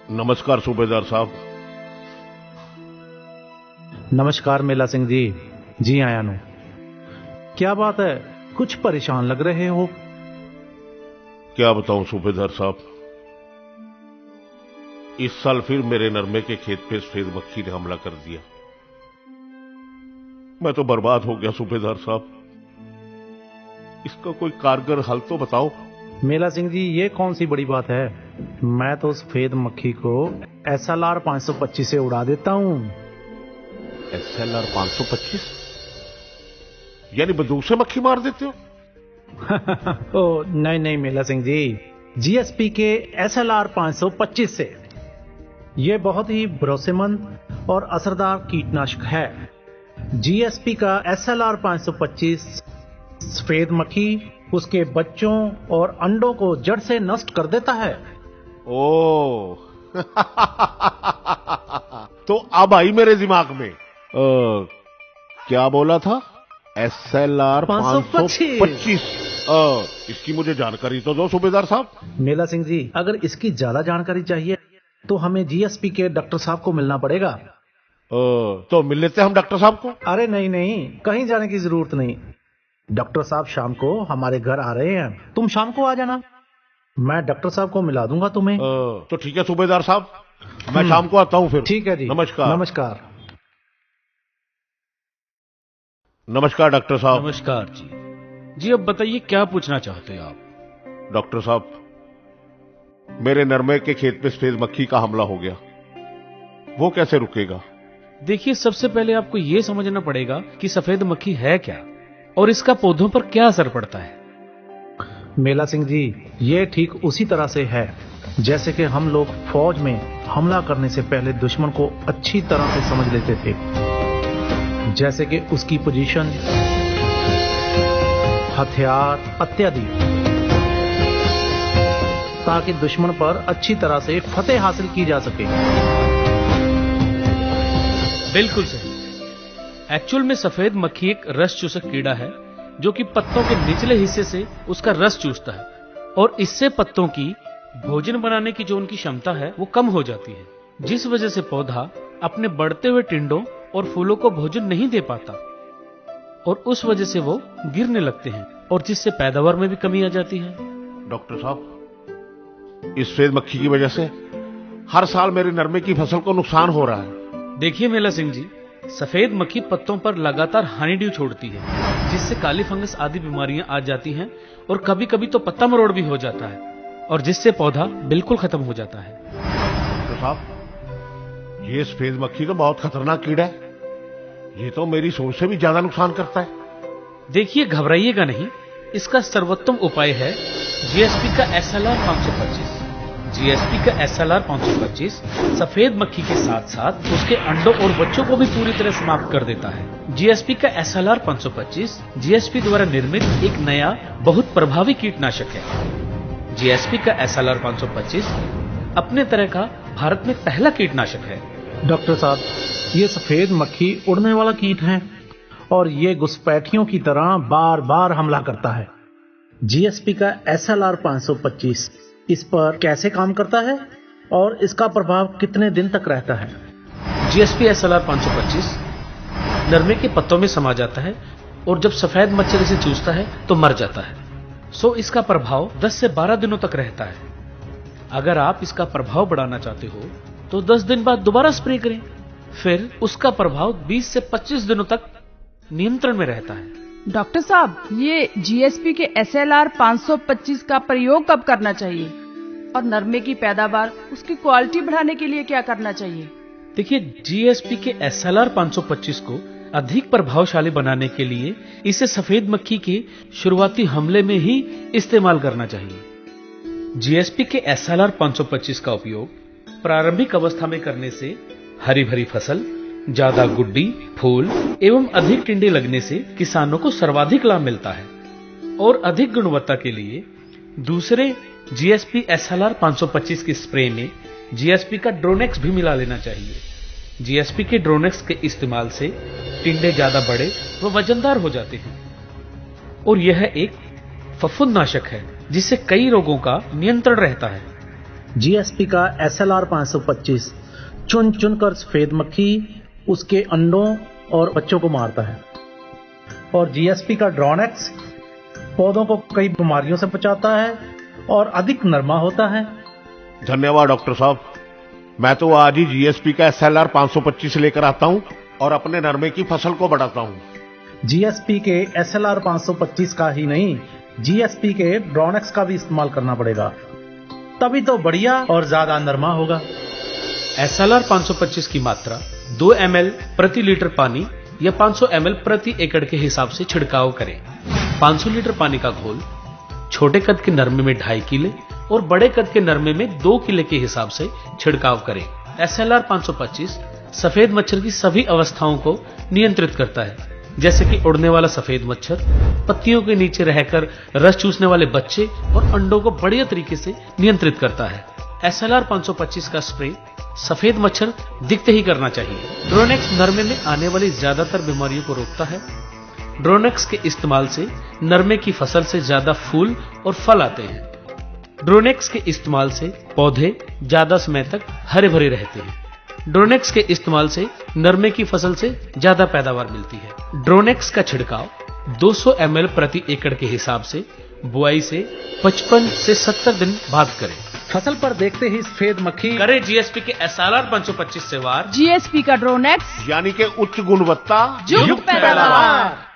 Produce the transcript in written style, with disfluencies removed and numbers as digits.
नमस्कार सूबेदार साहब। नमस्कार मेला सिंह जी। जी आया नो। क्या बात है, कुछ परेशान लग रहे हो? क्या बताऊं सूबेदार साहब, इस साल फिर मेरे नरमे के खेत पे सफेद मक्खी ने हमला कर दिया। मैं तो बर्बाद हो गया सूबेदार साहब। इसका कोई कारगर हल तो बताओ। मेला सिंह जी, ये कौन सी बड़ी बात है? मैं तो सफेद मक्खी को SLR 525 से उड़ा देता हूं। SLR 525 यानी बंदूक से मक्खी मार देते हो? ओ नहीं नहीं मेला सिंह जी, GSP के SLR 525 से। ये बहुत ही भरोसेमंद और असरदार कीटनाशक है। GSP का SLR 525 सफेद मक्खी, उसके बच्चों और अंडों को जड़ से नष्ट कर देता है। ओ तो अब आई मेरे दिमाग में। क्या बोला था? SLR 525। इसकी मुझे जानकारी तो दो सूबेदार साहब। मेला सिंह जी, अगर इसकी ज्यादा जानकारी चाहिए तो हमें GSP के डॉक्टर साहब को मिलना पड़ेगा। तो मिल लेते हम डॉक्टर साहब को। अरे नहीं नहीं, कहीं जाने की जरूरत नहीं। डॉक्टर साहब शाम को हमारे घर आ रहे हैं, तुम शाम को आ जाना। मैं डॉक्टर साहब को मिला दूंगा तुम्हें। तो ठीक है सूबेदार साहब, मैं शाम को आता हूं फिर। ठीक है जी। नमस्कार। नमस्कार। नमस्कार डॉक्टर साहब। नमस्कार जी। जी अब बताइए, क्या पूछना चाहते हैं आप? डॉक्टर साहब, मेरे नरमे के खेत पे सफेद मक्खी का हमला हो गया, वो कैसे रुकेगा? देखिए, सबसे पहले आपको यह समझना पड़ेगा कि सफेद मक्खी है क्या और इसका पौधों पर क्या असर पड़ता है। मेला सिंह जी, ये ठीक उसी तरह से है जैसे कि हम लोग फौज में हमला करने से पहले दुश्मन को अच्छी तरह से समझ लेते थे, जैसे कि उसकी पोजीशन, हथियार इत्यादि, ताकि दुश्मन पर अच्छी तरह से फतेह हासिल की जा सके। बिल्कुल सही। एक्चुअल में सफेद मक्खी एक रस चूसक कीड़ा है जो कि पत्तों के निचले हिस्से से उसका रस चूसता है, और इससे पत्तों की भोजन बनाने की जो उनकी क्षमता है वो कम हो जाती है, जिस वजह से पौधा अपने बढ़ते हुए टिंडों और फूलों को भोजन नहीं दे पाता, और उस वजह से वो गिरने लगते हैं, और जिससे पैदावार में भी कमी आ जाती है। डॉक्टर साहब, इस सफेद मक्खी की वजह से हर साल मेरे नरमे की फसल को नुकसान हो रहा है। देखिए मेला सिंह जी, सफेद मक्खी पत्तों पर लगातार हनी ड्यू छोड़ती है, जिससे काली फंगस आदि बीमारियां आ जाती हैं, और कभी कभी तो पत्ता मरोड़ भी हो जाता है, और जिससे पौधा बिल्कुल खत्म हो जाता है। डॉक्टर साहब, ये सफेद मक्खी तो बहुत खतरनाक कीड़ा है, ये तो मेरी सोच से भी ज्यादा नुकसान करता है। देखिए, घबराइएगा नहीं, इसका सर्वोत्तम उपाय है GSP का SLR 525। GSP का SLR 525 सफेद मक्खी के साथ साथ उसके अंडों और बच्चों को भी पूरी तरह समाप्त कर देता है। GSP का SLR 525 GSP द्वारा निर्मित एक नया बहुत प्रभावी कीटनाशक है। GSP का SLR 525 अपने तरह का भारत में पहला कीटनाशक है। डॉक्टर साहब, ये सफेद मक्खी उड़ने वाला कीट है और ये घुसपैठियों की तरह बार बार हमला करता है। GSP का SLR 525 इस पर कैसे काम करता है और इसका प्रभाव कितने दिन तक रहता है? GSP SLR 525 नरमे के पत्तों में समा जाता है, और जब सफेद मच्छर इसे चूसता है तो मर जाता है। सो इसका प्रभाव 10 से 12 दिनों तक रहता है। अगर आप इसका प्रभाव बढ़ाना चाहते हो तो 10 दिन बाद दोबारा स्प्रे करें, फिर उसका प्रभाव 20 से 25 दिनों तक नियंत्रण में रहता है। डॉक्टर साहब, ये GSP के SLR 525 का प्रयोग कब करना चाहिए, और नरमे की पैदावार, उसकी क्वालिटी बढ़ाने के लिए क्या करना चाहिए? देखिए, GSP के SLR 525 को अधिक प्रभावशाली बनाने के लिए इसे सफेद मक्खी के शुरुआती हमले में ही इस्तेमाल करना चाहिए। GSP के SLR 525 का उपयोग प्रारंभिक अवस्था में करने से हरी भरी फसल, ज्यादा गुड्डी, फूल एवं अधिक टिंडे लगने से किसानों को सर्वाधिक लाभ मिलता है। और अधिक गुणवत्ता के लिए दूसरे GSP SLR 525 के स्प्रे में GSP का ड्रोनेक्स भी मिला लेना चाहिए। GSP के ड्रोनेक्स के इस्तेमाल से टिंडे ज्यादा बड़े व वजनदार हो जाते हैं, और यह एक फफूंदनाशक है जिससे कई रोगों का नियंत्रण रहता है। जीएसपी का SLR 525 चुन चुनकर सफेद मक्खी, उसके अंडों और बच्चों को मारता है। और जीएसपी का ड्रोनेक्स पौधों को कई बीमारियों से बचाता है और अधिक नरमा होता है। धन्यवाद डॉक्टर साहब, मैं तो आज ही जीएसपी का SLR 525 लेकर आता हूं और अपने नरमे की फसल को बढ़ाता हूं। जीएसपी के SLR 525 का ही नहीं, जीएसपी के ड्रोनेक्स का भी इस्तेमाल करना पड़ेगा, तभी तो बढ़िया और ज्यादा नरमा होगा। SLR 525 की मात्रा 2 ml प्रति लीटर पानी या 500 ml प्रति एकड़ के हिसाब से छिड़काव करें। 500 लीटर पानी का घोल छोटे कद के नरमे में 2.5 किले और बड़े कद के नरमे में 2 किले के हिसाब से छिड़काव करें। SLR 525 सफेद मच्छर की सभी अवस्थाओं को नियंत्रित करता है, जैसे कि उड़ने वाला सफेद मच्छर, पत्तियों के नीचे रहकर रस चूसने वाले बच्चे और अंडों को बढ़िया तरीके से नियंत्रित करता है। SLR 525 का स्प्रे सफेद मच्छर दिखते ही करना चाहिए। ड्रोनेक्स नरमे में आने वाली ज्यादातर बीमारियों को रोकता है। ड्रोनेक्स के इस्तेमाल से नरमे की फसल से ज्यादा फूल और फल आते हैं। ड्रोनेक्स के इस्तेमाल से पौधे ज्यादा समय तक हरे भरे रहते हैं। ड्रोनेक्स के इस्तेमाल से नरमे की फसल से ज्यादा पैदावार मिलती है। ड्रोनेक्स का छिड़काव 200 ml प्रति एकड़ के हिसाब से बुआई से 55 से 70 दिन बाद करें। फसल पर देखते ही सफेद मक्खी करें जीएसपी के SLR 525 से वार। जीएसपी का ड्रोनेक्स यानी कि उच्च गुणवत्ता युक्त पैदावार।